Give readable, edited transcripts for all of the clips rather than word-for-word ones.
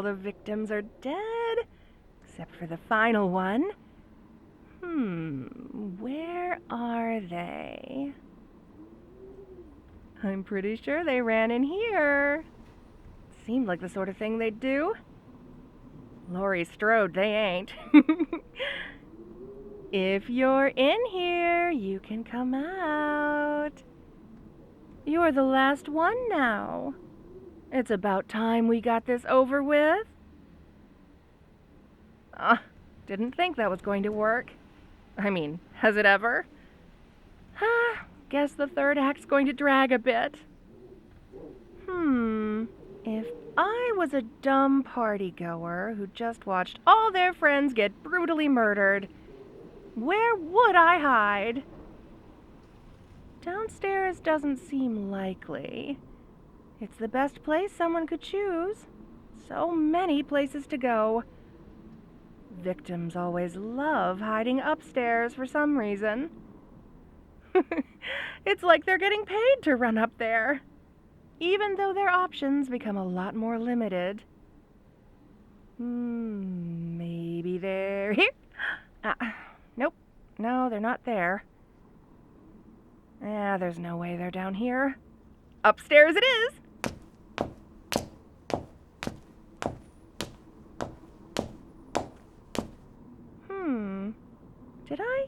all the victims are dead, except for the final one. Where are they? I'm pretty sure they ran in here. Seemed like the sort of thing they'd do. Laurie Strode, they ain't. If you're in here, you can come out. You're the last one now. It's about time we got this over with. Didn't think that was going to work. I mean, has it ever? Guess the third act's going to drag a bit. If I was a dumb partygoer who just watched all their friends get brutally murdered, where would I hide? Downstairs doesn't seem likely. It's the best place someone could choose. So many places to go. Victims always love hiding upstairs for some reason. It's like they're getting paid to run up there, even though their options become a lot more limited. Maybe they're here. Nope. No, they're not there. There's no way they're down here. Upstairs it is! Did I?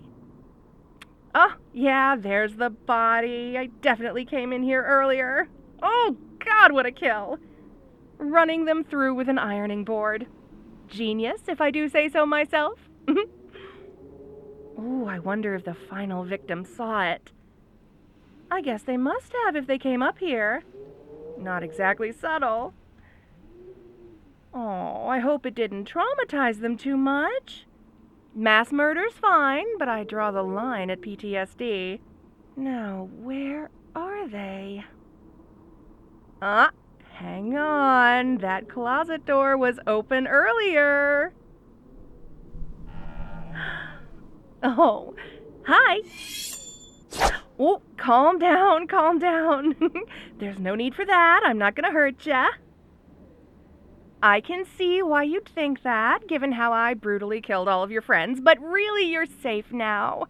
Oh, yeah, there's the body. I definitely came in here earlier. Oh, God, what a kill. Running them through with an ironing board. Genius, if I do say so myself. Oh, I wonder if the final victim saw it. I guess they must have if they came up here. Not exactly subtle. Oh, I hope it didn't traumatize them too much. Mass murder's fine, but I draw the line at PTSD. Now, where are they? Hang on. That closet door was open earlier. Oh, hi. Oh, calm down, calm down. There's no need for that. I'm not gonna hurt ya. I can see why you'd think that, given how I brutally killed all of your friends, but really you're safe now.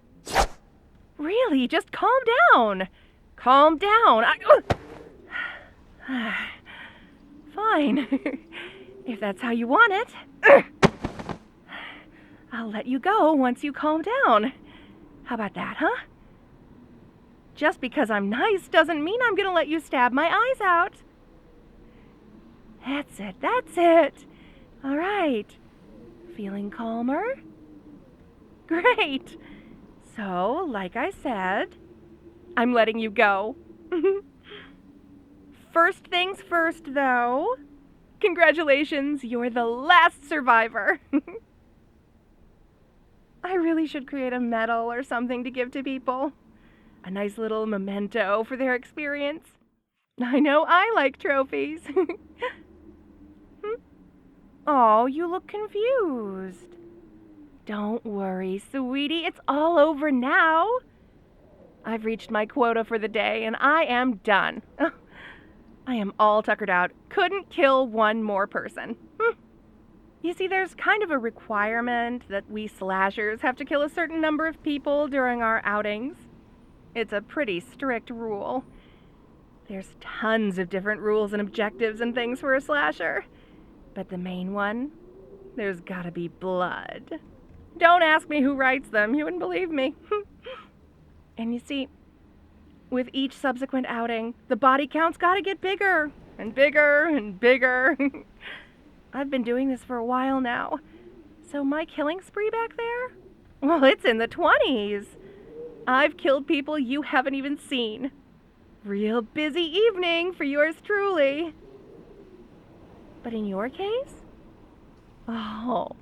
Really, just calm down. Calm down. Fine. If that's how you want it. I'll let you go once you calm down. How about that, huh? Just because I'm nice doesn't mean I'm gonna let you stab my eyes out. That's it, that's it. All right. Feeling calmer? Great. So, like I said, I'm letting you go. First things first, though. Congratulations, you're the last survivor. I really should create a medal or something to give to people. A nice little memento for their experience. I know I like trophies. Oh, you look confused. Don't worry, sweetie. It's all over now. I've reached my quota for the day, and I am done. I am all tuckered out. Couldn't kill one more person. You see, there's kind of a requirement that we slashers have to kill a certain number of people during our outings. It's a pretty strict rule. There's tons of different rules and objectives and things for a slasher. But the main one, there's gotta be blood. Don't ask me who writes them, you wouldn't believe me. And you see, with each subsequent outing, the body count's gotta get bigger and bigger and bigger. I've been doing this for a while now. So my killing spree back there? Well, it's in the 20s. I've killed people you haven't even seen. Real busy evening for yours truly. But in your case? Oh,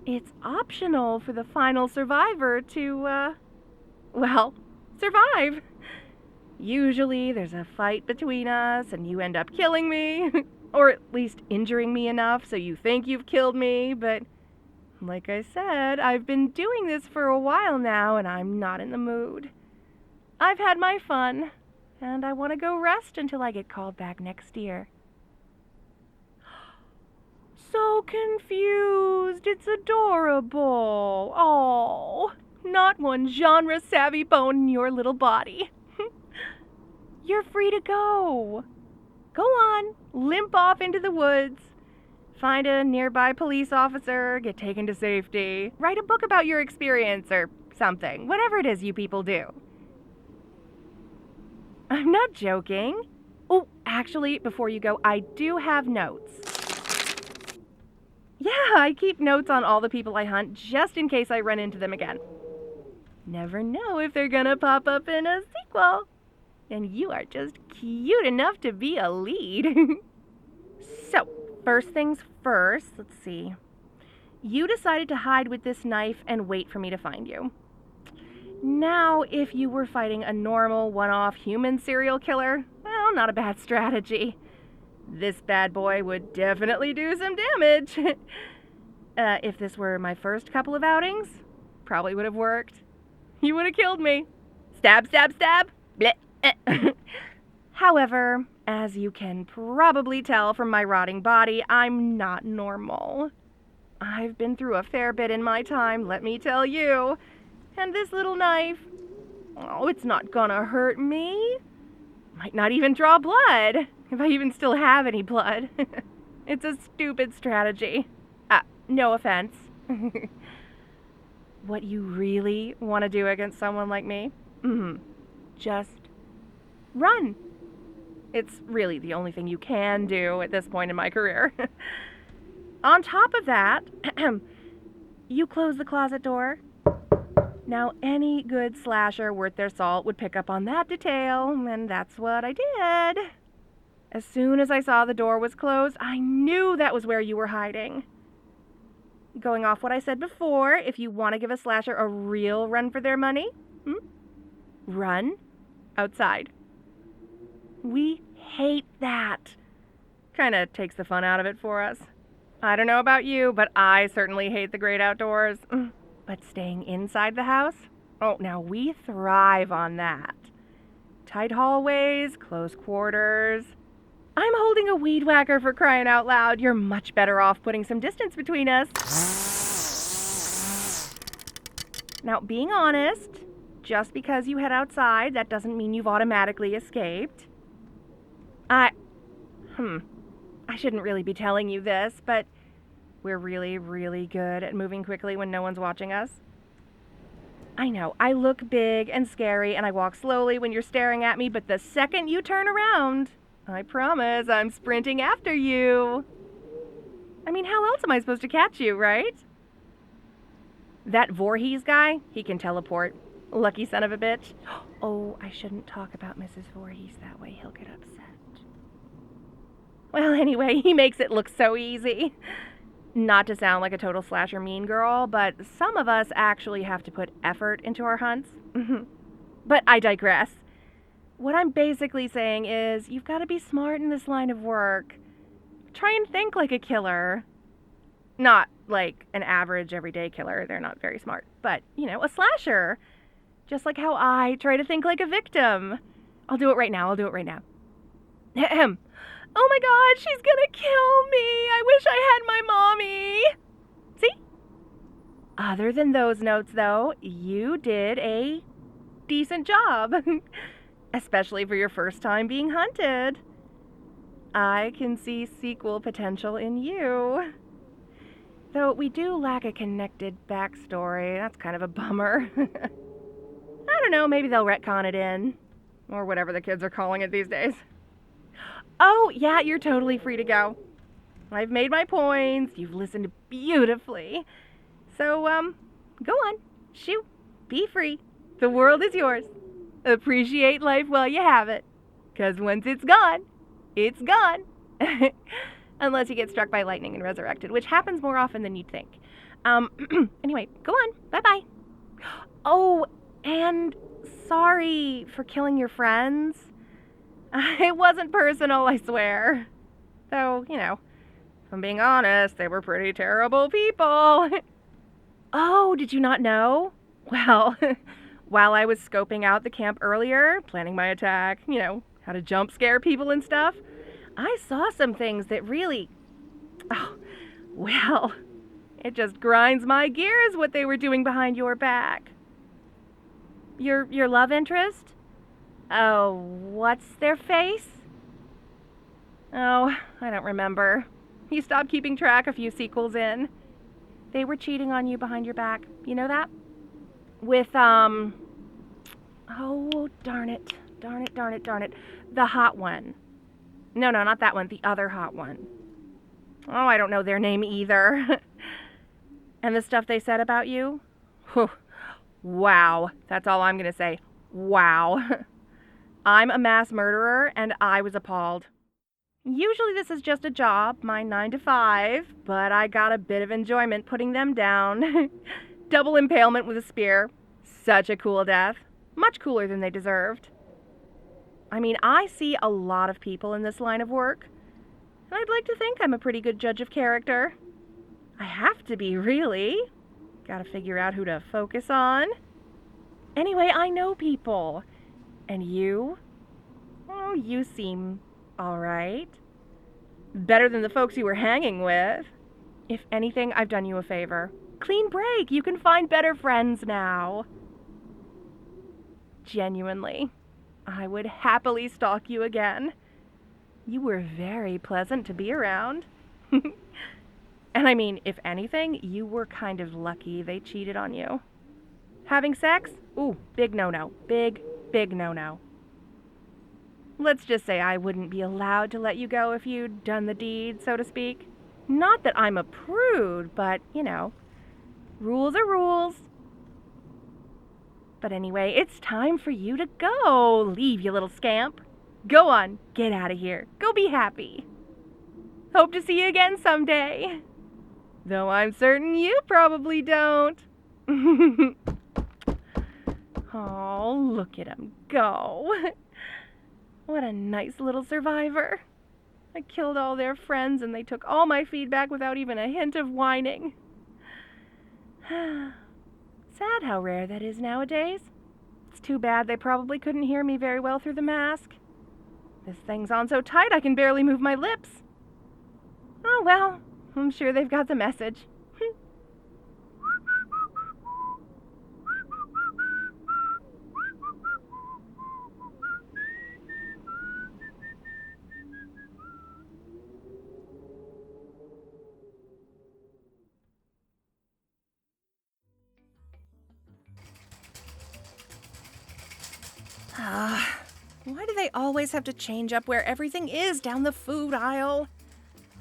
it's optional for the final survivor to, survive. Usually there's a fight between us and you end up killing me, or at least injuring me enough so you think you've killed me, but like I said, I've been doing this for a while now and I'm not in the mood. I've had my fun, and I want to go rest until I get called back next year. so confused. It's adorable. Oh, not one genre-savvy bone in your little body. You're free to go. Go on, limp off into the woods. Find a nearby police officer, get taken to safety. Write a book about your experience or something. Whatever it is you people do. I'm not joking. Oh, actually, before you go, I do have notes. Yeah, I keep notes on all the people I hunt just in case I run into them again. Never know if they're gonna pop up in a sequel. And you are just cute enough to be a lead. So, first things first, let's see. You decided to hide with this knife and wait for me to find you. Now, if you were fighting a normal, one-off human serial killer, well, not a bad strategy. This bad boy would definitely do some damage. If this were my first couple of outings, probably would have worked. You would have killed me. Stab, stab, stab. Blech. However, as you can probably tell from my rotting body, I'm not normal. I've been through a fair bit in my time, let me tell you. And this little knife, oh, it's not gonna hurt me. Might not even draw blood, if I even still have any blood. It's a stupid strategy. No offense. What you really want to do against someone like me? Just run. It's really the only thing you can do at this point in my career. On top of that, you close the closet door. Now, any good slasher worth their salt would pick up on that detail, and that's what I did. As soon as I saw the door was closed, I knew that was where you were hiding. Going off what I said before, if you want to give a slasher a real run for their money, run outside. We hate that. Kind of takes the fun out of it for us. I don't know about you, but I certainly hate the great outdoors. But staying inside the house? Oh, now we thrive on that. Tight hallways, close quarters. I'm holding a weed whacker, for crying out loud. You're much better off putting some distance between us. Now, being honest, just because you head outside, that doesn't mean you've automatically escaped. I shouldn't really be telling you this, but we're really, really good at moving quickly when no one's watching us. I know, I look big and scary and I walk slowly when you're staring at me, but the second you turn around, I promise I'm sprinting after you. I mean, how else am I supposed to catch you, right? That Voorhees guy, he can teleport. Lucky son of a bitch. Oh, I shouldn't talk about Mrs. Voorhees that way. He'll get upset. Well, anyway, he makes it look so easy. Not to sound like a total slasher mean girl, but some of us actually have to put effort into our hunts. But I digress. What I'm basically saying is, you've got to be smart in this line of work. Try and think like a killer. Not like an average everyday killer. They're not very smart. But, a slasher. Just like how I try to think like a victim. I'll do it right now. Oh my God, she's gonna kill me. I wish I had my mommy. See? Other than those notes, though, you did a decent job. Especially for your first time being hunted. I can see sequel potential in you. Though we do lack a connected backstory. That's kind of a bummer. I don't know, maybe they'll retcon it in. Or whatever the kids are calling it these days. Oh, yeah, you're totally free to go. I've made my points. You've listened beautifully. So, go on. Shoot. Be free. The world is yours. Appreciate life while you have it. 'Cause once it's gone, it's gone. Unless you get struck by lightning and resurrected, which happens more often than you'd think. Anyway, go on. Bye-bye. Oh, and sorry for killing your friends. It wasn't personal, I swear. Though, if I'm being honest, they were pretty terrible people. Oh, did you not know? Well, while I was scoping out the camp earlier, planning my attack, how to jump scare people and stuff, I saw some things that really, Well, it just grinds my gears what they were doing behind your back. Your love interest? Oh, what's their face? Oh, I don't remember. You stopped keeping track a few sequels in. They were cheating on you behind your back. You know that? With, oh, darn it. The hot one. No, not that one. The other hot one. Oh, I don't know their name either. And the stuff they said about you? Whew. Wow. That's all I'm going to say. Wow. I'm a mass murderer, and I was appalled. Usually this is just a job, my 9 to 5, but I got a bit of enjoyment putting them down. Double impalement with a spear. Such a cool death. Much cooler than they deserved. I mean, I see a lot of people in this line of work, and I'd like to think I'm a pretty good judge of character. I have to be, really. Gotta figure out who to focus on. Anyway, I know people. And you? Oh, you seem all right. Better than the folks you were hanging with. If anything, I've done you a favor. Clean break. You can find better friends now. Genuinely, I would happily stalk you again. You were very pleasant to be around. And I mean, if anything, you were kind of lucky they cheated on you. Having sex? Ooh, big no-no. Big no-no. Let's just say I wouldn't be allowed to let you go if you'd done the deed, so to speak. Not that I'm a prude, but, you know, rules are rules. But anyway, it's time for you to go. Leave, you little scamp. Go on, get out of here. Go be happy. Hope to see you again someday. Though I'm certain you probably don't. Oh, look at him go. What a nice little survivor. I killed all their friends and they took all my feedback without even a hint of whining. Sad how rare that is nowadays. It's too bad they probably couldn't hear me very well through the mask. This thing's on so tight I can barely move my lips. Oh well, I'm sure they've got the message. Why do they always have to change up where everything is down the food aisle?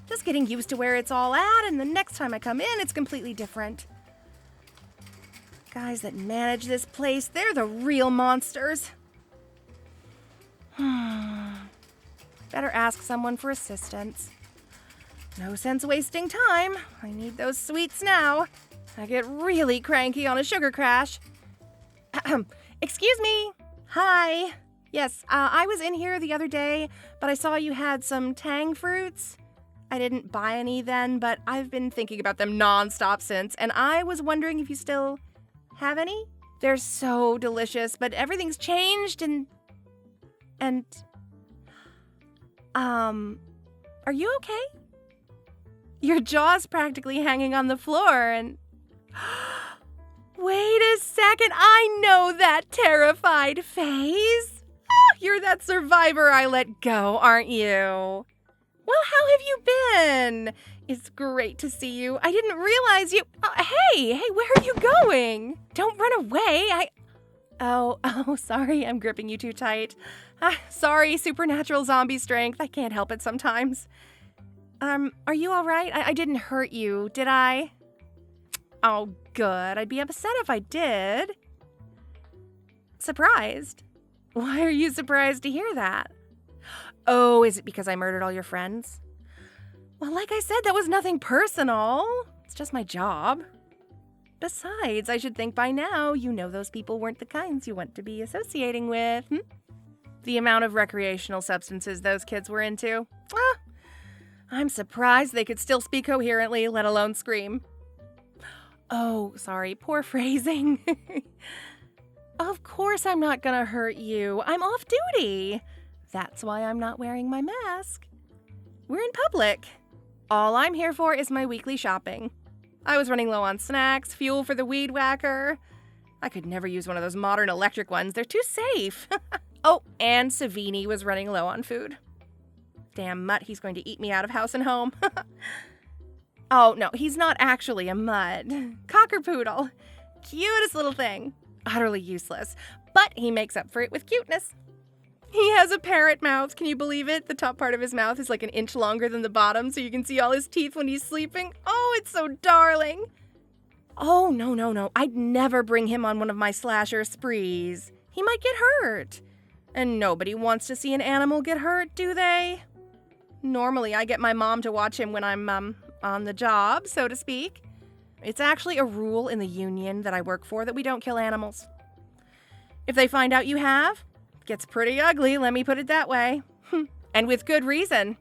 Just getting used to where it's all at, and the next time I come in, it's completely different. Guys that manage this place, they're the real monsters. Better ask someone for assistance. No sense wasting time. I need those sweets now. I get really cranky on a sugar crash. Excuse me. Hi. Yes, I was in here the other day, but I saw you had some tang fruits. I didn't buy any then, but I've been thinking about them nonstop since, and I was wondering if you still have any? They're so delicious, but everything's changed and are you okay? Your jaw's practically hanging on the floor and wait a second, I know that terrified face. You're that survivor I let go, aren't you? Well, how have you been? It's great to see you. I didn't realize you... Hey, where are you going? Don't run away. Oh, sorry, I'm gripping you too tight. Sorry, supernatural zombie strength. I can't help it sometimes. Are you all right? I didn't hurt you, did I? Oh, good. I'd be upset if I did. Surprised? Why are you surprised to hear that? Oh, is it because I murdered all your friends? Well, like I said, that was nothing personal. It's just my job. Besides, I should think by now you know those people weren't the kinds you want to be associating with. The amount of recreational substances those kids were into. I'm surprised they could still speak coherently, let alone scream. Oh, sorry, poor phrasing. Of course I'm not gonna hurt you. I'm off duty. That's why I'm not wearing my mask. We're in public. All I'm here for is my weekly shopping. I was running low on snacks, fuel for the weed whacker. I could never use one of those modern electric ones. They're too safe. Oh, and Savini was running low on food. Damn mutt, he's going to eat me out of house and home. Oh, no, he's not actually a mutt. Cockerpoodle. Cutest little thing. Utterly useless. But he makes up for it with cuteness. He has a parrot mouth. Can you believe it? The top part of his mouth is like an inch longer than the bottom, so you can see all his teeth when he's sleeping. Oh, it's so darling. Oh, no. I'd never bring him on one of my slasher sprees. He might get hurt. And nobody wants to see an animal get hurt, do they? Normally, I get my mom to watch him when I'm, on the job, so to speak. It's actually a rule in the union that I work for that we don't kill animals. If they find out you have, it gets pretty ugly, let me put it that way. And with good reason.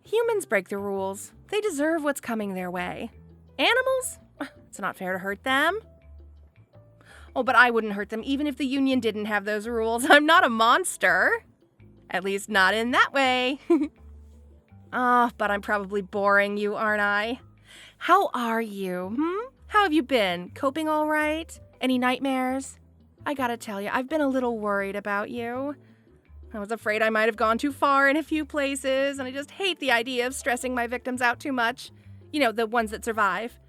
Humans break the rules. They deserve what's coming their way. Animals? It's not fair to hurt them. Oh, but I wouldn't hurt them even if the union didn't have those rules. I'm not a monster. At least not in that way. Oh, but I'm probably boring you, aren't I? How are you, How have you been? Coping all right? Any nightmares? I gotta tell you, I've been a little worried about you. I was afraid I might have gone too far in a few places, and I just hate the idea of stressing my victims out too much. You know, the ones that survive.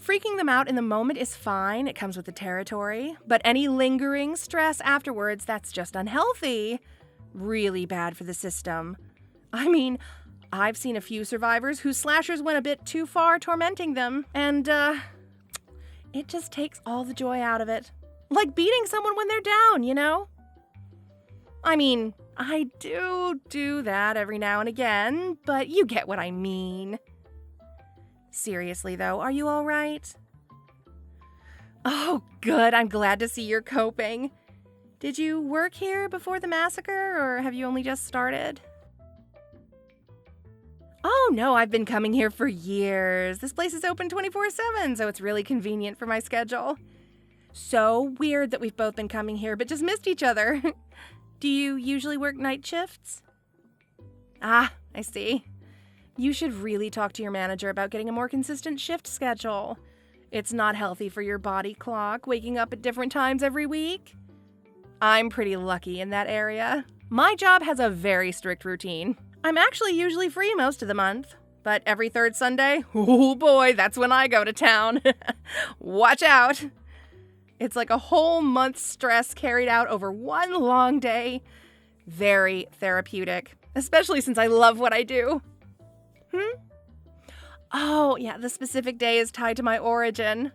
Freaking them out in the moment is fine, it comes with the territory, but any lingering stress afterwards, that's just unhealthy. Really bad for the system. I mean, I've seen a few survivors whose slashers went a bit too far tormenting them, and, it just takes all the joy out of it. Like beating someone when they're down, you know? I mean, I do that every now and again, but you get what I mean. Seriously, though, are you all right? Oh, good. I'm glad to see you're coping. Did you work here before the massacre, or have you only just started? Oh, no, I've been coming here for years. This place is open 24/7, so it's really convenient for my schedule. So weird that we've both been coming here, but just missed each other. Do you usually work night shifts? Ah, I see. You should really talk to your manager about getting a more consistent shift schedule. It's not healthy for your body clock, waking up at different times every week. I'm pretty lucky in that area. My job has a very strict routine. I'm actually usually free most of the month, but every third Sunday, oh boy, that's when I go to town. Watch out. It's like a whole month's stress carried out over one long day. Very therapeutic, especially since I love what I do. Oh, yeah, the specific day is tied to my origin.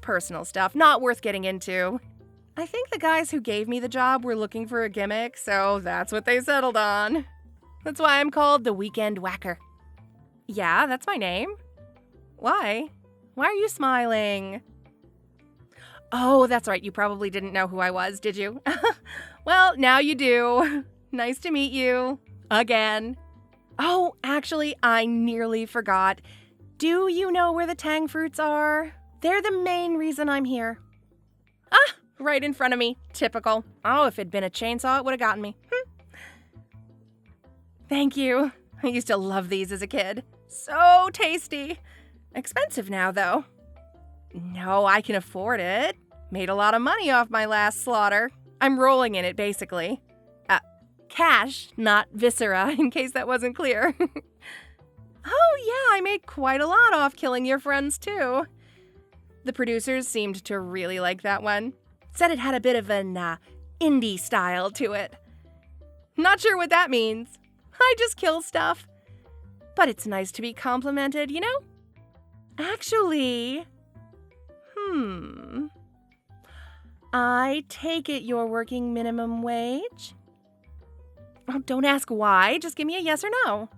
Personal stuff, not worth getting into. I think the guys who gave me the job were looking for a gimmick, so that's what they settled on. That's why I'm called the Weekend Whacker. Yeah, that's my name. Why? Why are you smiling? Oh, that's right, you probably didn't know who I was, did you? Well, now you do. Nice to meet you. Again. Oh, actually, I nearly forgot. Do you know where the tang fruits are? They're the main reason I'm here. Ah, right in front of me. Typical. Oh, if it'd been a chainsaw, it would have gotten me. Thank you. I used to love these as a kid. So tasty. Expensive now, though. No, I can afford it. Made a lot of money off my last slaughter. I'm rolling in it, basically. Cash, not viscera, in case that wasn't clear. Oh, yeah, I made quite a lot off killing your friends, too. The producers seemed to really like that one. Said it had a bit of an, indie style to it. Not sure what that means. I just kill stuff. But it's nice to be complimented, you know? Actually, I take it you're working minimum wage? Oh, don't ask why, just give me a yes or no.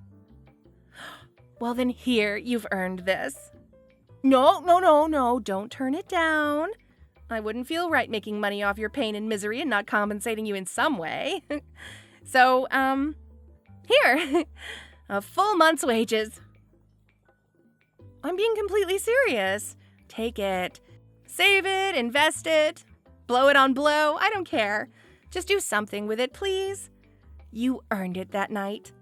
Well then here, you've earned this. No, don't turn it down. I wouldn't feel right making money off your pain and misery and not compensating you in some way. So, here, a full month's wages. I'm being completely serious. Take it. Save it, invest it, blow it on blow, I don't care. Just do something with it, please. You earned it that night.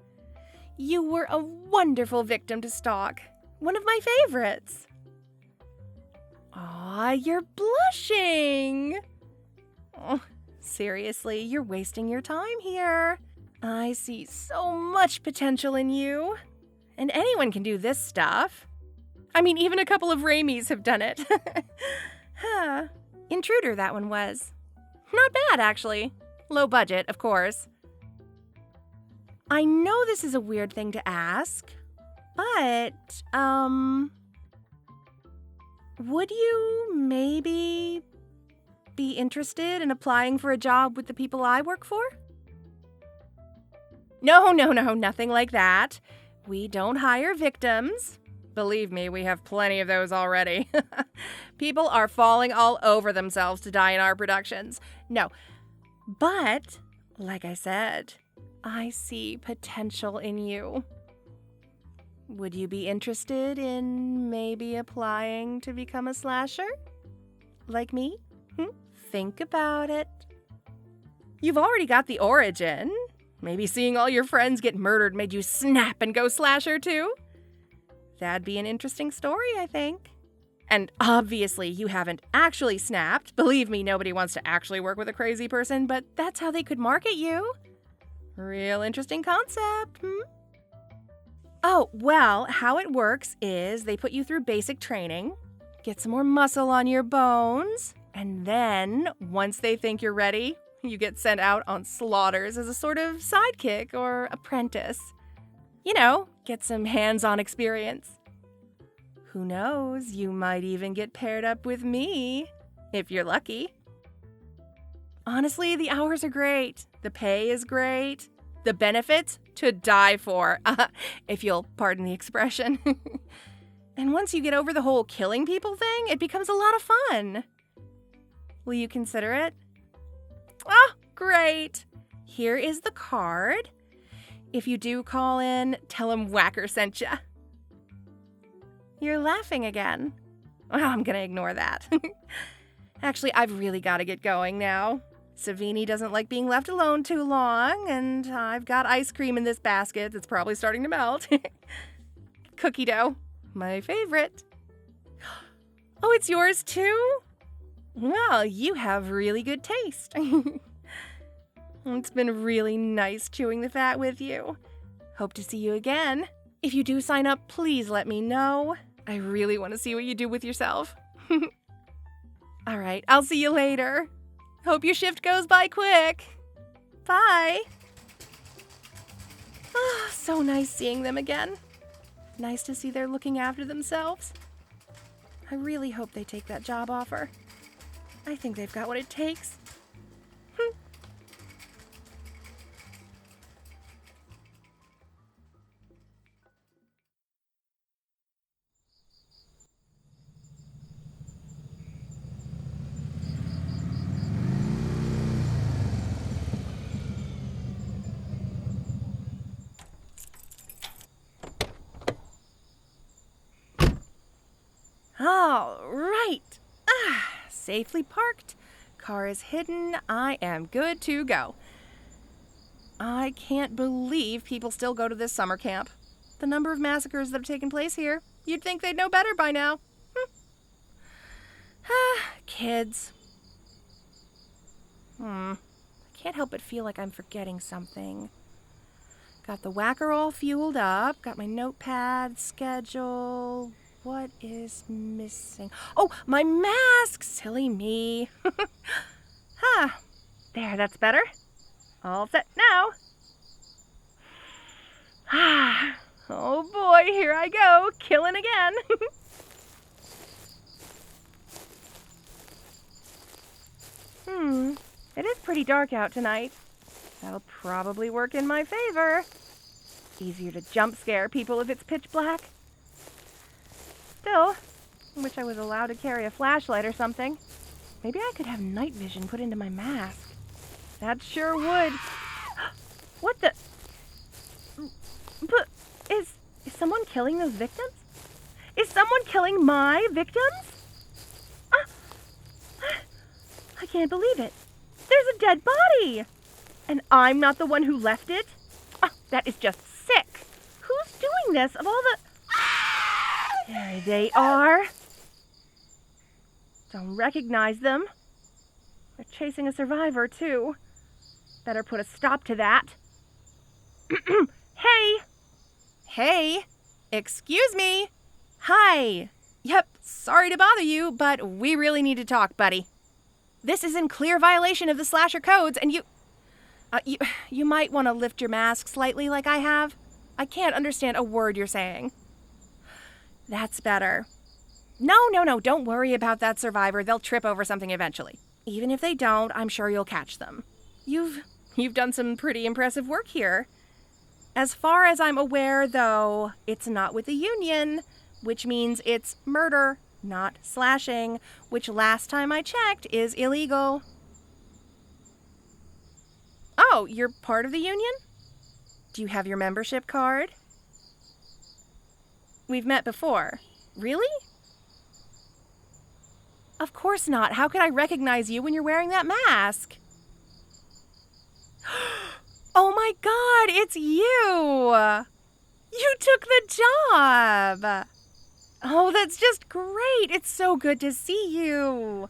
You were a wonderful victim to stalk. One of my favorites. Aw, you're blushing. Oh, seriously, you're wasting your time here. I see so much potential in you. And anyone can do this stuff. I mean, even a couple of Raimis have done it. Huh. Intruder, that one was. Not bad, actually. Low budget, of course. I know this is a weird thing to ask, but, would you maybe be interested in applying for a job with the people I work for? No, nothing like that. We don't hire victims. Believe me, we have plenty of those already. People are falling all over themselves to die in our productions. No, but, like I said, I see potential in you. Would you be interested in maybe applying to become a slasher? Like me? Think about it. You've already got the origin. Maybe seeing all your friends get murdered made you snap and go slasher too? That'd be an interesting story, I think. And obviously, you haven't actually snapped. Believe me, nobody wants to actually work with a crazy person, but that's how they could market you. Real interesting concept, Oh, well, how it works is they put you through basic training, get some more muscle on your bones, and then, once they think you're ready, you get sent out on slaughters as a sort of sidekick or apprentice. You know, get some hands-on experience. Who knows, you might even get paired up with me, if you're lucky. Honestly, the hours are great. The pay is great. The benefits, to die for, if you'll pardon the expression. And once you get over the whole killing people thing, it becomes a lot of fun. Will you consider it? Oh, great. Here is the card. If you do call in, tell him Whacker sent ya. You're laughing again. Well, I'm gonna ignore that. Actually, I've really got to get going now. Savini doesn't like being left alone too long, and I've got ice cream in this basket that's probably starting to melt. Cookie dough, my favorite. Oh, it's yours too? Well, you have really good taste. It's been really nice chewing the fat with you. Hope to see you again. If you do sign up, please let me know. I really want to see what you do with yourself. All right, I'll see you later. Hope your shift goes by quick. Bye. Oh, so nice seeing them again. Nice to see they're looking after themselves. I really hope they take that job offer. I think they've got what it takes. All right. Safely parked. Car is hidden. I am good to go. I can't believe people still go to this summer camp. The number of massacres that have taken place here, you'd think they'd know better by now. Kids. I can't help but feel like I'm forgetting something. Got the whacker all fueled up, got my notepad, schedule. What is missing? Oh, my mask! Silly me. There, that's better. All set now. Oh boy, here I go, killing again. It is pretty dark out tonight. That'll probably work in my favor. Easier to jump scare people if it's pitch black. Still, I wish I was allowed to carry a flashlight or something. Maybe I could have night vision put into my mask. That sure would. What the? But is someone killing those victims? Is someone killing my victims? I can't believe it. There's a dead body. And I'm not the one who left it? That is just sick. doing this? Of all the... There they are. Don't recognize them. They're chasing a survivor, too. Better put a stop to that. Hey! Hey! Excuse me! Hi! Yep, sorry to bother you, but we really need to talk, buddy. This is in clear violation of the slasher codes, and you might want to lift your mask slightly like I have. I can't understand a word you're saying. That's better. No, don't worry about that survivor. They'll trip over something eventually. Even if they don't, I'm sure you'll catch them. You've done some pretty impressive work here. As far as I'm aware, though, it's not with the union, which means it's murder, not slashing, which last time I checked is illegal. Oh, you're part of the union? Do you have your membership card? We've met before. Really? Of course not. How could I recognize you when you're wearing that mask? Oh my God, it's you! You took the job! Oh, that's just great. It's so good to see you.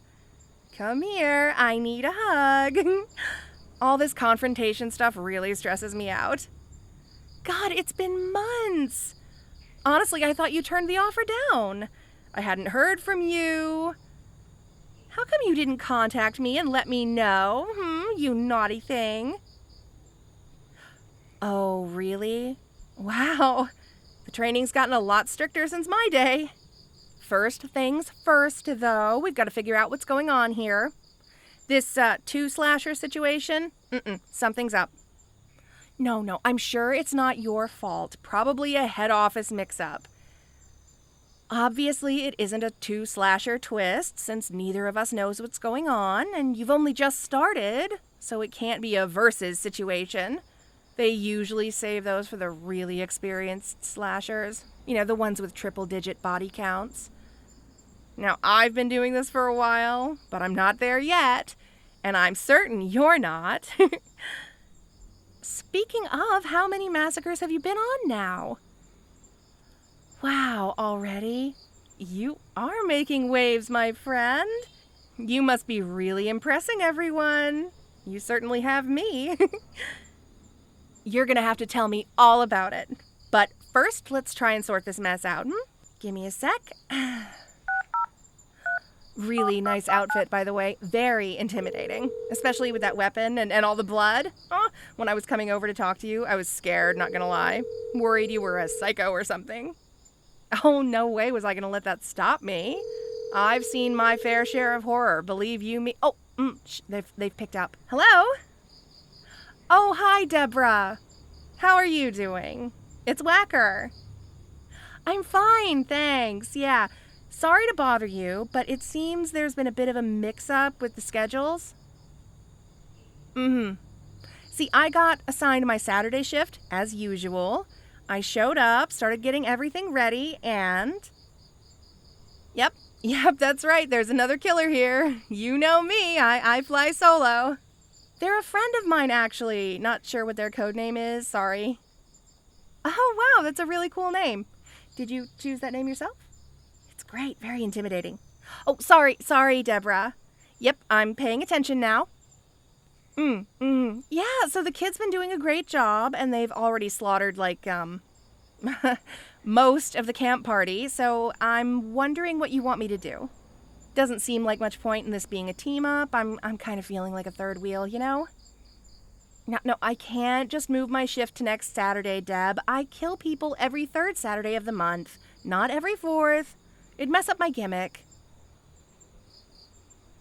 Come here. I need a hug. All this confrontation stuff really stresses me out. God, it's been months. Honestly, I thought you turned the offer down. I hadn't heard from you. How come you didn't contact me and let me know, you naughty thing? Oh, really? Wow. The training's gotten a lot stricter since my day. First things first, though, we've got to figure out what's going on here. This two-slasher situation, something's up. No, I'm sure it's not your fault. Probably a head office mix-up. Obviously, it isn't a two-slasher twist, since neither of us knows what's going on, and you've only just started, so it can't be a versus situation. They usually save those for the really experienced slashers. You know, the ones with triple-digit body counts. Now, I've been doing this for a while, but I'm not there yet, and I'm certain you're not. Speaking of, how many massacres have you been on now? Wow, already? You are making waves, my friend. You must be really impressing everyone. You certainly have me. You're gonna have to tell me all about it. But first, let's try and sort this mess out. Give me a sec. Really nice outfit, by the way. Very intimidating. Especially with that weapon and all the blood. When I was coming over to talk to you, I was scared, not gonna lie. Worried you were a psycho or something. Oh, no way was I gonna let that stop me. I've seen my fair share of horror, believe you me. Oh, they've picked up. Hello? Oh, hi, Deborah. How are you doing? It's Whacker. I'm fine, thanks. Yeah. Sorry to bother you, but it seems there's been a bit of a mix-up with the schedules. See, I got assigned my Saturday shift, as usual. I showed up, started getting everything ready, and... Yep, that's right. There's another killer here. You know me. I fly solo. They're a friend of mine, actually. Not sure what their code name is. Sorry. Oh, wow. That's a really cool name. Did you choose that name yourself? It's great. Very intimidating. Oh, sorry, Deborah. Yep, I'm paying attention now. Yeah, so the kid's been doing a great job, and they've already slaughtered, most of the camp party, so I'm wondering what you want me to do. Doesn't seem like much point in this being a team-up. I'm kind of feeling like a third wheel, you know? No, I can't just move my shift to next Saturday, Deb. I kill people every third Saturday of the month, not every fourth. It'd mess up my gimmick.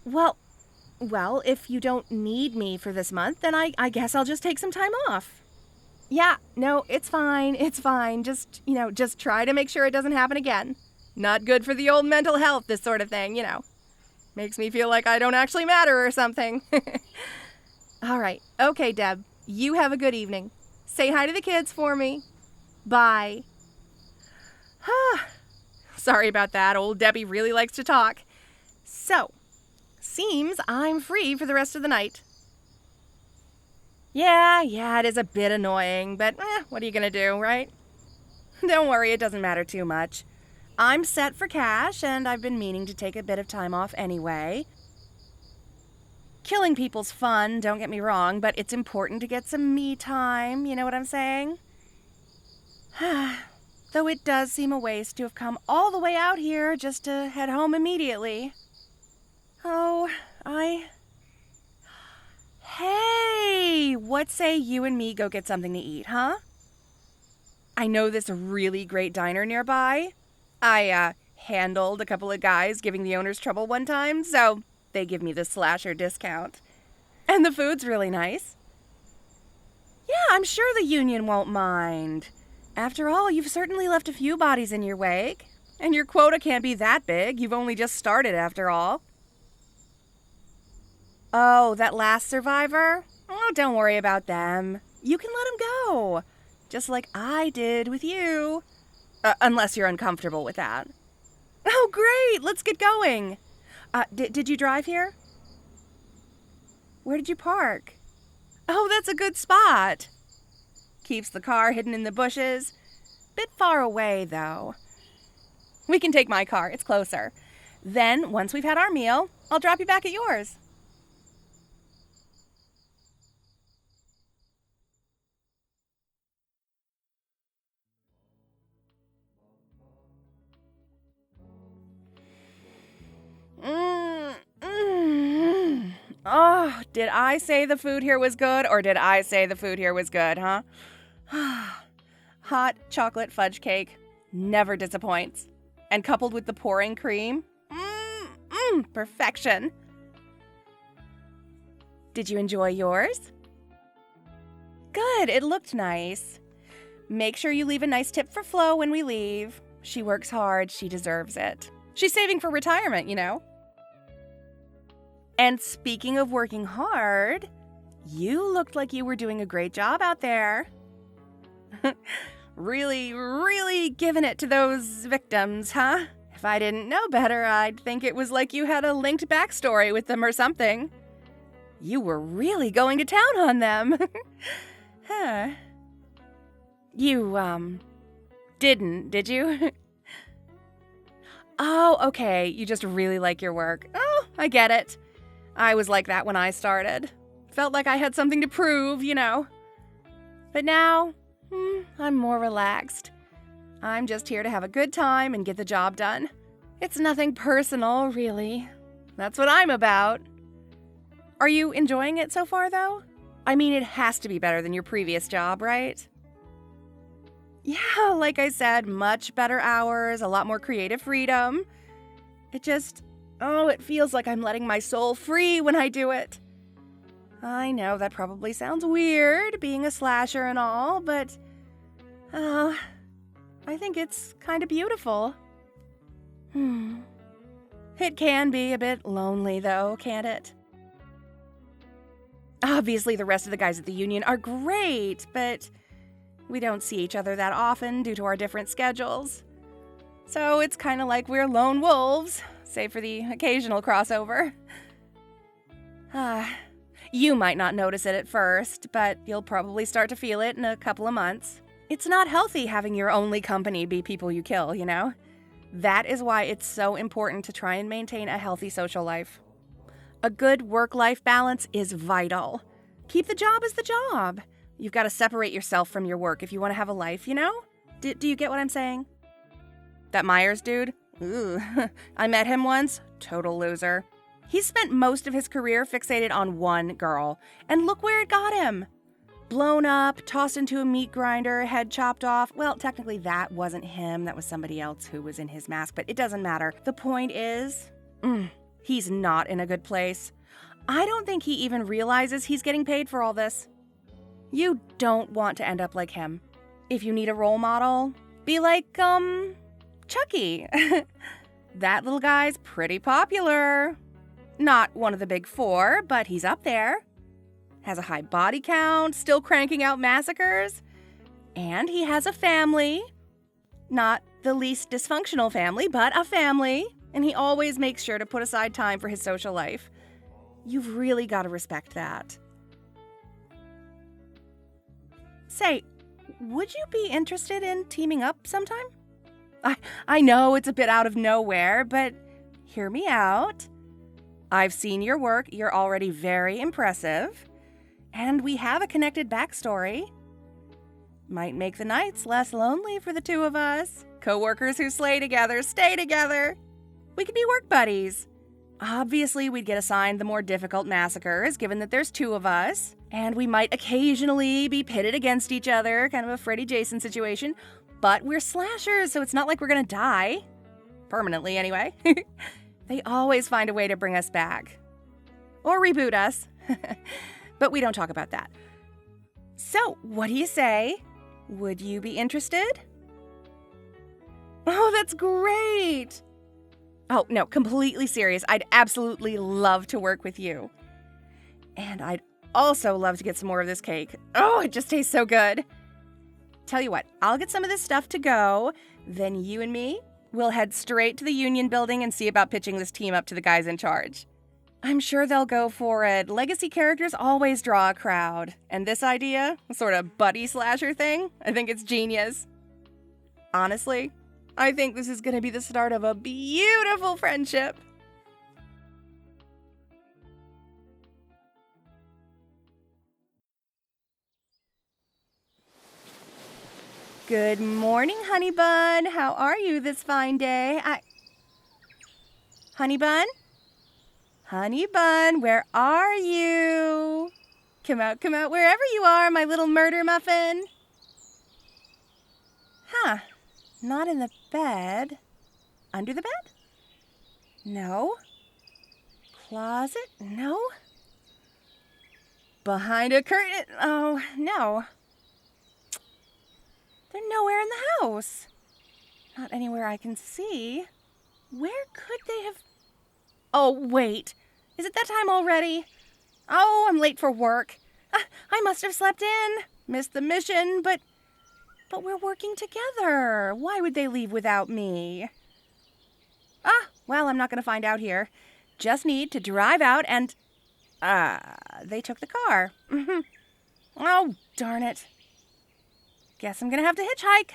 Well, if you don't need me for this month, then I guess I'll just take some time off. Yeah, no, it's fine. Just try to make sure it doesn't happen again. Not good for the old mental health, this sort of thing, Makes me feel like I don't actually matter or something. All right. Okay, Deb. You have a good evening. Say hi to the kids for me. Bye. Sorry about that. Old Debbie really likes to talk. So, seems I'm free for the rest of the night. Yeah, it is a bit annoying, but what are you gonna do, right? Don't worry, it doesn't matter too much. I'm set for cash, and I've been meaning to take a bit of time off anyway. Killing people's fun, don't get me wrong, but it's important to get some me time, you know what I'm saying? Though it does seem a waste to have come all the way out here just to head home immediately. Oh, Hey, what say you and me go get something to eat, huh? I know this really great diner nearby. I handled a couple of guys giving the owners trouble one time, so they give me the slasher discount. And the food's really nice. Yeah, I'm sure the union won't mind. After all, you've certainly left a few bodies in your wake. And your quota can't be that big. You've only just started, after all. Oh, that last survivor? Oh, don't worry about them. You can let them go. Just like I did with you. Unless you're uncomfortable with that. Oh, great. Let's get going. Did you drive here? Where did you park? Oh, that's a good spot. Keeps the car hidden in the bushes. Bit far away, though. We can take my car. It's closer. Then, once we've had our meal, I'll drop you back at yours. Oh, did I say the food here was good, or did I say the food here was good, huh? Hot chocolate fudge cake never disappoints. And coupled with the pouring cream, perfection. Did you enjoy yours? Good, it looked nice. Make sure you leave a nice tip for Flo when we leave. She works hard, she deserves it. She's saving for retirement, you know. And speaking of working hard, you looked like you were doing a great job out there. Really giving it to those victims, huh? If I didn't know better, I'd think it was like you had a linked backstory with them or something. You were really going to town on them. Huh. You, didn't, did you? Oh, okay, you just really like your work. Oh, I get it. I was like that when I started. Felt like I had something to prove, you know. But now, I'm more relaxed. I'm just here to have a good time and get the job done. It's nothing personal, really. That's what I'm about. Are you enjoying it so far, though? I mean, it has to be better than your previous job, right? Yeah, like I said, much better hours, a lot more creative freedom. It feels like I'm letting my soul free when I do it. I know that probably sounds weird, being a slasher and all, but I think it's kind of beautiful. It can be a bit lonely, though, can't it? Obviously, the rest of the guys at the union are great, but we don't see each other that often due to our different schedules. So it's kind of like we're lone wolves, save for the occasional crossover. You might not notice it at first, but you'll probably start to feel it in a couple of months. It's not healthy having your only company be people you kill, you know? That is why it's so important to try and maintain a healthy social life. A good work-life balance is vital. Keep the job as the job. You've got to separate yourself from your work if you want to have a life, you know? Do you get what I'm saying? That Myers dude? Ooh, I met him once. Total loser. He's spent most of his career fixated on one girl. And look where it got him. Blown up, tossed into a meat grinder, head chopped off. Well, technically that wasn't him. That was somebody else who was in his mask, but it doesn't matter. The point is, he's not in a good place. I don't think he even realizes he's getting paid for all this. You don't want to end up like him. If you need a role model, be like, Chucky. That little guy's pretty popular. Not one of the big four, but he's up there. Has a high body count, still cranking out massacres. And he has a family. Not the least dysfunctional family, but a family. And he always makes sure to put aside time for his social life. You've really got to respect that. Say, would you be interested in teaming up sometime? I know it's a bit out of nowhere, but hear me out. I've seen your work. You're already very impressive. And we have a connected backstory. Might make the nights less lonely for the two of us. Coworkers who slay together, stay together. We could be work buddies. Obviously, we'd get assigned the more difficult massacres, given that there's two of us. And we might occasionally be pitted against each other, kind of a Freddy Jason situation. But we're slashers, so it's not like we're gonna die. Permanently, anyway. They always find a way to bring us back. Or reboot us. But we don't talk about that. So, what do you say? Would you be interested? Oh, that's great! Oh, no, completely serious. I'd absolutely love to work with you. And I'd also love to get some more of this cake. Oh, it just tastes so good. Tell you what, I'll get some of this stuff to go, then you and me, we'll head straight to the Union building and see about pitching this team up to the guys in charge. I'm sure they'll go for it. Legacy characters always draw a crowd. And this idea, a sort of buddy slasher thing, I think it's genius. Honestly, I think this is going to be the start of a beautiful friendship. Good morning, Honey Bun. How are you this fine day? Honey Bun? Honey Bun, where are you? Come out wherever you are, my little murder muffin. Huh. Not in the bed. Under the bed? No. Closet? No. Behind a curtain? Oh, no. They're nowhere in the house. Not anywhere I can see. Where could they have... Oh, wait. Is it that time already? Oh, I'm late for work. I must have slept in. Missed the mission, but we're working together. Why would they leave without me? Well, I'm not going to find out here. Just need to drive out and... they took the car. Oh, darn it. Guess I'm going to have to hitchhike.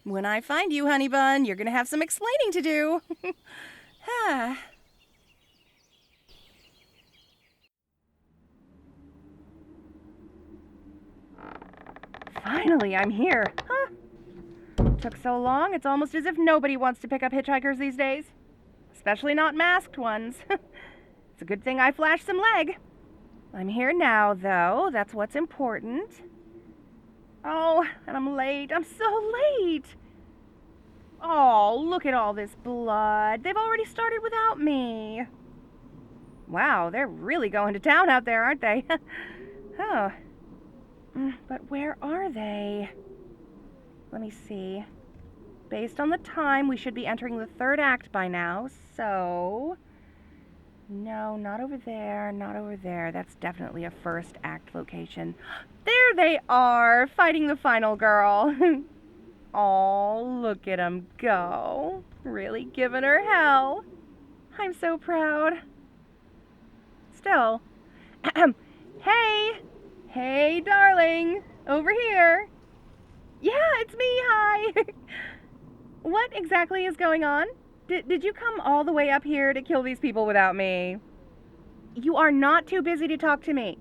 When I find you, Honey Bun, you're going to have some explaining to do. Finally, I'm here. Took so long, it's almost as if nobody wants to pick up hitchhikers these days. Especially not masked ones. It's a good thing I flashed some leg. I'm here now, though. That's what's important. Oh, and I'm late. I'm so late. Oh, look at all this blood. They've already started without me. Wow, they're really going to town out there, aren't they? Oh. But where are they? Let me see. Based on the time, we should be entering the third act by now, so... No, not over there, not over there. That's definitely a first act location. There they are, fighting the final girl. Oh, look at them go. Really giving her hell. I'm so proud. Still. Hey! Hey, darling! Over here! Yeah, it's me, hi! What exactly is going on? Did you come all the way up here to kill these people without me? You are not too busy to talk to me.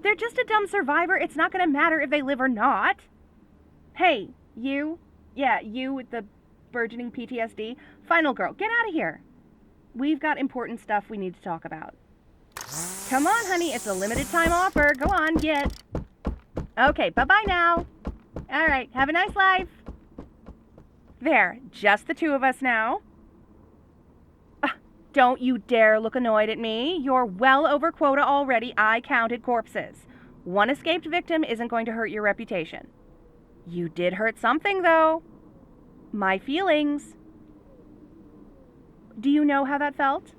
They're just a dumb survivor. It's not going to matter if they live or not. Hey, you. Yeah, you with the burgeoning PTSD. Final girl, get out of here. We've got important stuff we need to talk about. Come on, honey. It's a limited time offer. Go on, get. Okay, bye-bye now. All right, have a nice life. There, just the two of us now. Don't you dare look annoyed at me. You're well over quota already. I counted corpses. One escaped victim isn't going to hurt your reputation. You did hurt something, though. My feelings. Do you know how that felt?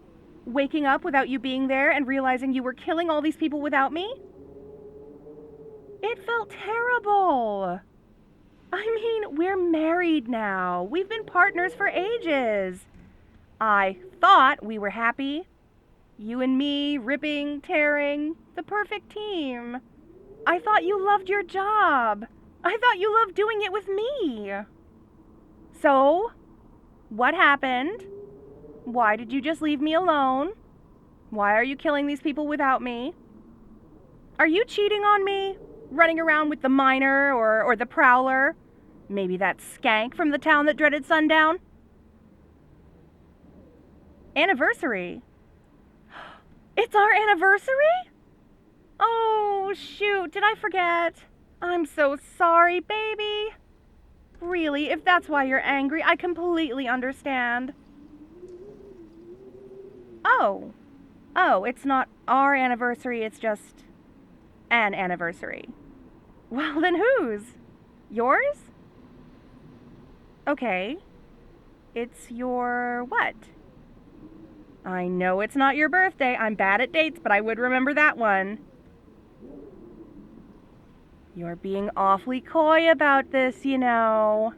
Waking up without you being there and realizing you were killing all these people without me? It felt terrible. I mean, we're married now. We've been partners for ages. I thought we were happy. You and me, ripping, tearing, the perfect team. I thought you loved your job. I thought you loved doing it with me. So, what happened? Why did you just leave me alone? Why are you killing these people without me? Are you cheating on me? Running around with the miner or the prowler? Maybe that skank from the town that dreaded sundown? Anniversary? It's our anniversary? Oh, shoot, did I forget? I'm so sorry, baby. Really, if that's why you're angry, I completely understand. Oh, it's not our anniversary, it's just an anniversary. Well, then whose? Yours? Okay. It's your what? I know it's not your birthday. I'm bad at dates, but I would remember that one. You're being awfully coy about this, you know.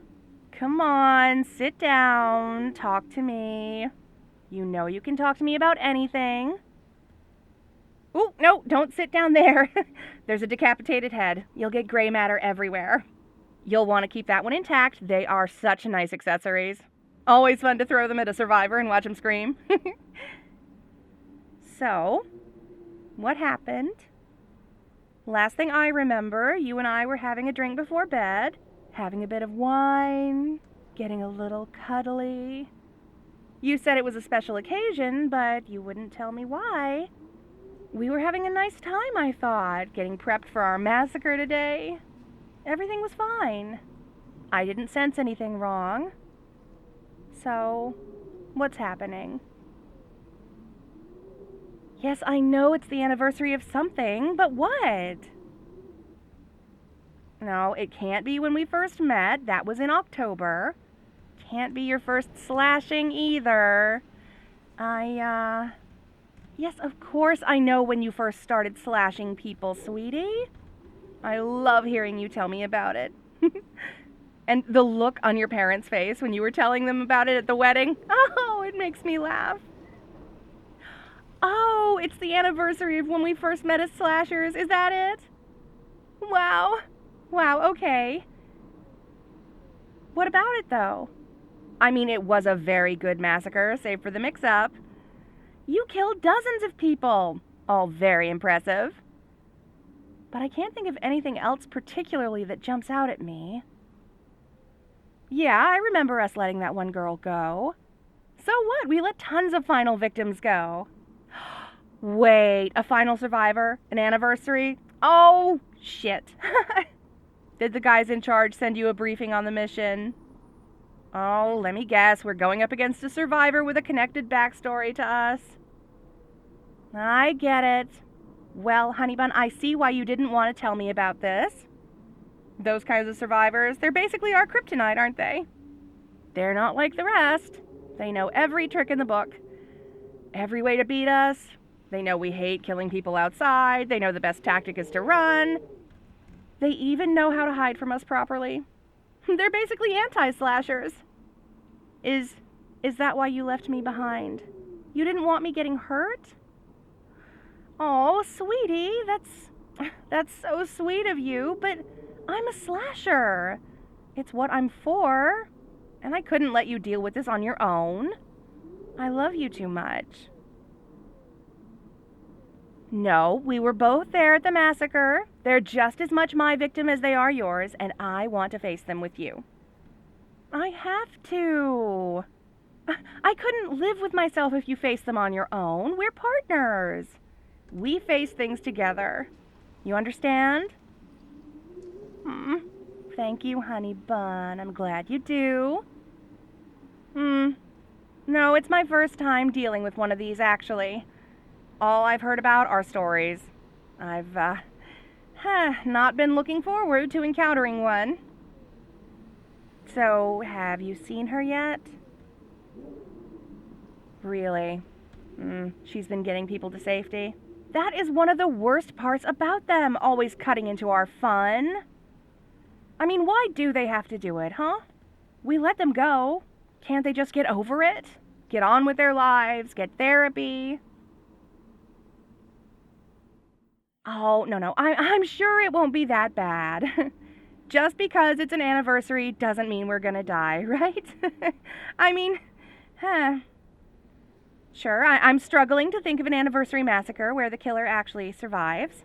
Come on, sit down, talk to me. You know you can talk to me about anything. Ooh, no, don't sit down there. There's a decapitated head. You'll get gray matter everywhere. You'll want to keep that one intact. They are such nice accessories. Always fun to throw them at a survivor and watch them scream. So, what happened? Last thing I remember, you and I were having a drink before bed, having a bit of wine, getting a little cuddly. You said it was a special occasion, but you wouldn't tell me why. We were having a nice time, I thought, getting prepped for our massacre today. Everything was fine. I didn't sense anything wrong. So, what's happening? Yes, I know it's the anniversary of something, but what? No, it can't be when we first met. That was in October. Can't be your first slashing either. Yes, of course I know when you first started slashing people, sweetie. I love hearing you tell me about it. And the look on your parents' face when you were telling them about it at the wedding. Oh, it makes me laugh. Oh, it's the anniversary of when we first met as slashers. Is that it? Wow. Wow, okay. What about it, though? I mean, it was a very good massacre, save for the mix-up. You killed dozens of people. All very impressive. But I can't think of anything else particularly that jumps out at me. Yeah, I remember us letting that one girl go. So what? We let tons of final victims go. Wait, a final survivor? An anniversary? Oh, shit. Did the guys in charge send you a briefing on the mission? Oh, let me guess. We're going up against a survivor with a connected backstory to us. I get it. Well, honey bun, I see why you didn't want to tell me about this. Those kinds of survivors, they're basically our kryptonite, aren't they? They're not like the rest. They know every trick in the book. Every way to beat us. They know we hate killing people outside. They know the best tactic is to run. They even know how to hide from us properly. They're basically anti-slashers. Is that why you left me behind? You didn't want me getting hurt? Oh, sweetie, that's so sweet of you, but I'm a slasher. It's what I'm for, and I couldn't let you deal with this on your own. I love you too much. No, we were both there at the massacre. They're just as much my victim as they are yours, and I want to face them with you. I have to. I couldn't live with myself if you face them on your own. We're partners. We face things together. You understand? Thank you, honey bun. I'm glad you do. No, it's my first time dealing with one of these, actually. All I've heard about are stories. I've, not been looking forward to encountering one. So, have you seen her yet? Really? She's been getting people to safety? That is one of the worst parts about them, always cutting into our fun. I mean, why do they have to do it, huh? We let them go. Can't they just get over it? Get on with their lives, get therapy? Oh, no, I'm sure it won't be that bad. just because it's an anniversary doesn't mean we're gonna die, right? I mean, sure, I'm struggling to think of an anniversary massacre where the killer actually survives.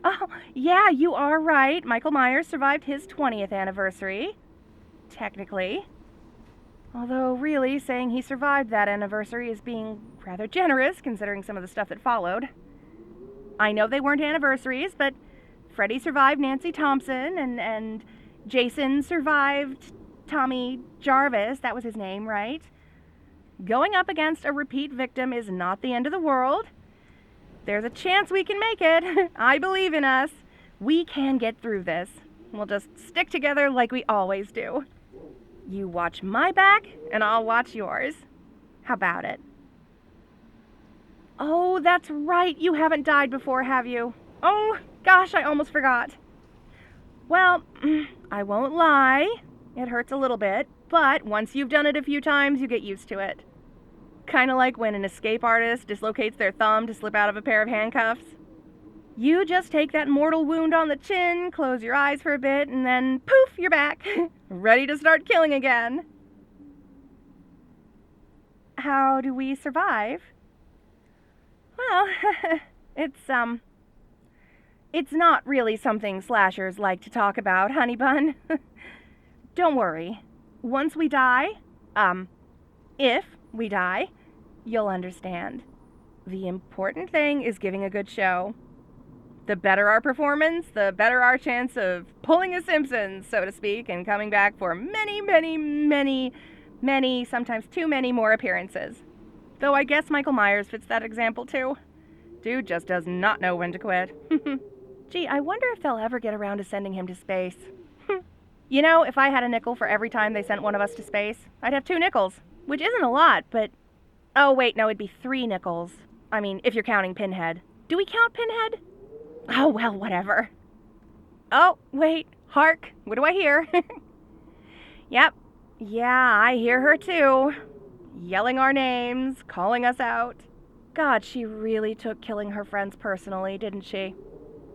Oh, yeah, you are right. Michael Myers survived his 20th anniversary. Technically. Although, really, saying he survived that anniversary is being rather generous, considering some of the stuff that followed. I know they weren't anniversaries, but Freddy survived Nancy Thompson, and Jason survived Tommy Jarvis. That was his name, right? Going up against a repeat victim is not the end of the world. There's a chance we can make it. I believe in us. We can get through this. We'll just stick together like we always do. You watch my back, and I'll watch yours. How about it? Oh, that's right. You haven't died before, have you? Oh, gosh, I almost forgot. Well, I won't lie. It hurts a little bit, but once you've done it a few times, you get used to it. Kind of like when an escape artist dislocates their thumb to slip out of a pair of handcuffs. You just take that mortal wound on the chin, close your eyes for a bit, and then poof, you're back, ready to start killing again. How do we survive? Well, it's not really something slashers like to talk about, honey bun. Don't worry. Once we die, if we die, you'll understand. The important thing is giving a good show. The better our performance, the better our chance of pulling a Simpsons, so to speak, and coming back for many, many, many, many, sometimes too many more appearances. Though I guess Michael Myers fits that example too. Dude just does not know when to quit. Gee, I wonder if they'll ever get around to sending him to space. You know, if I had a nickel for every time they sent one of us to space, I'd have 2 nickels, which isn't a lot, but... Oh, wait, no, it'd be 3 nickels. I mean, if you're counting Pinhead. Do we count Pinhead? Oh, well, whatever. Oh, wait, hark, what do I hear? Yep, yeah, I hear her too. Yelling our names, calling us out. God, she really took killing her friends personally, didn't she?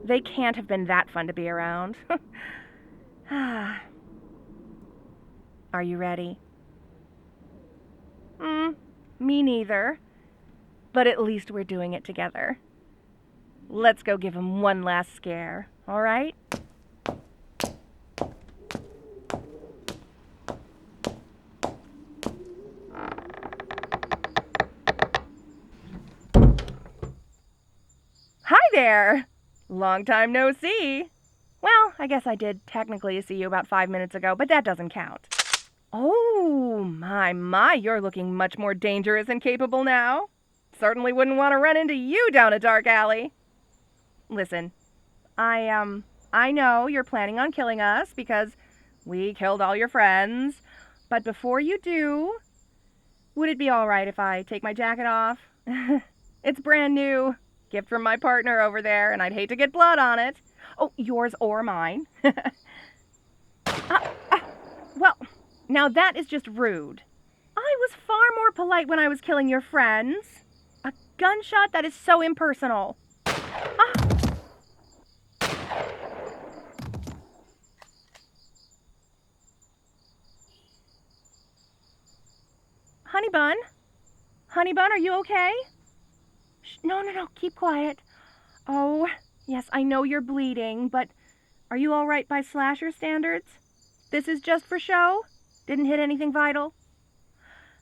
They can't have been that fun to be around. Are you ready? Me neither. But at least we're doing it together. Let's go give him one last scare, all right? Hi there! Long time no see. Well, I guess I did technically see you about 5 minutes ago, but that doesn't count. Oh, my, you're looking much more dangerous and capable now. Certainly wouldn't want to run into you down a dark alley. Listen, I know you're planning on killing us because we killed all your friends, but before you do, would it be all right if I take my jacket off? It's brand new. Gift from my partner over there, and I'd hate to get blood on it. Oh, yours or mine. Well, now that is just rude. I was far more polite when I was killing your friends. A gunshot? That is so impersonal. Honey Bun? Honey Bun, are you okay? Shh, no, keep quiet. Oh, yes, I know you're bleeding, but are you all right by slasher standards? This is just for show? Didn't hit anything vital?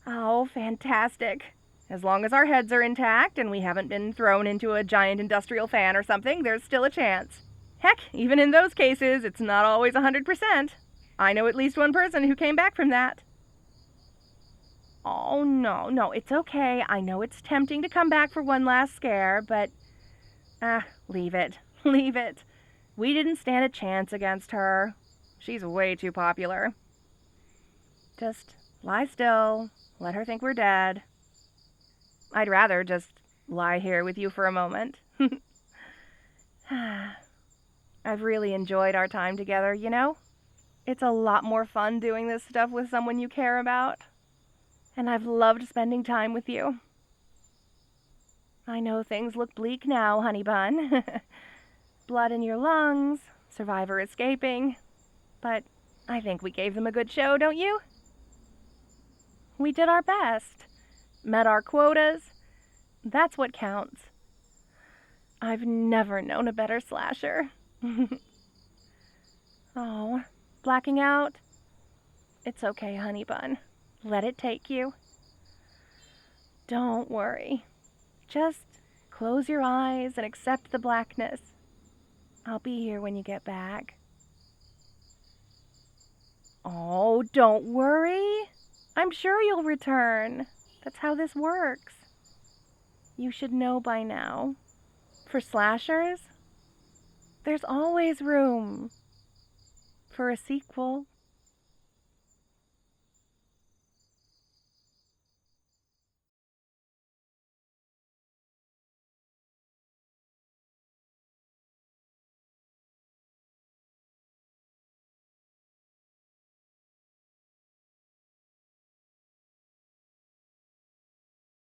Oh, fantastic. As long as our heads are intact and we haven't been thrown into a giant industrial fan or something, there's still a chance. Heck, even in those cases, it's not always 100%. I know at least one person who came back from that. Oh, no, it's okay. I know it's tempting to come back for one last scare, but... leave it. We didn't stand a chance against her. She's way too popular. Just lie still. Let her think we're dead. I'd rather just lie here with you for a moment. I've really enjoyed our time together, you know? It's a lot more fun doing this stuff with someone you care about. And I've loved spending time with you. I know things look bleak now, honey bun. blood in your lungs, survivor escaping. But I think we gave them a good show, don't you? We did our best. Met our quotas. That's what counts. I've never known a better slasher. Oh, blacking out? It's okay, honey bun. Let it take you. Don't worry. Just close your eyes and accept the blackness. I'll be here when you get back. Oh, don't worry. I'm sure you'll return. That's how this works. You should know by now. For slashers, there's always room for a sequel.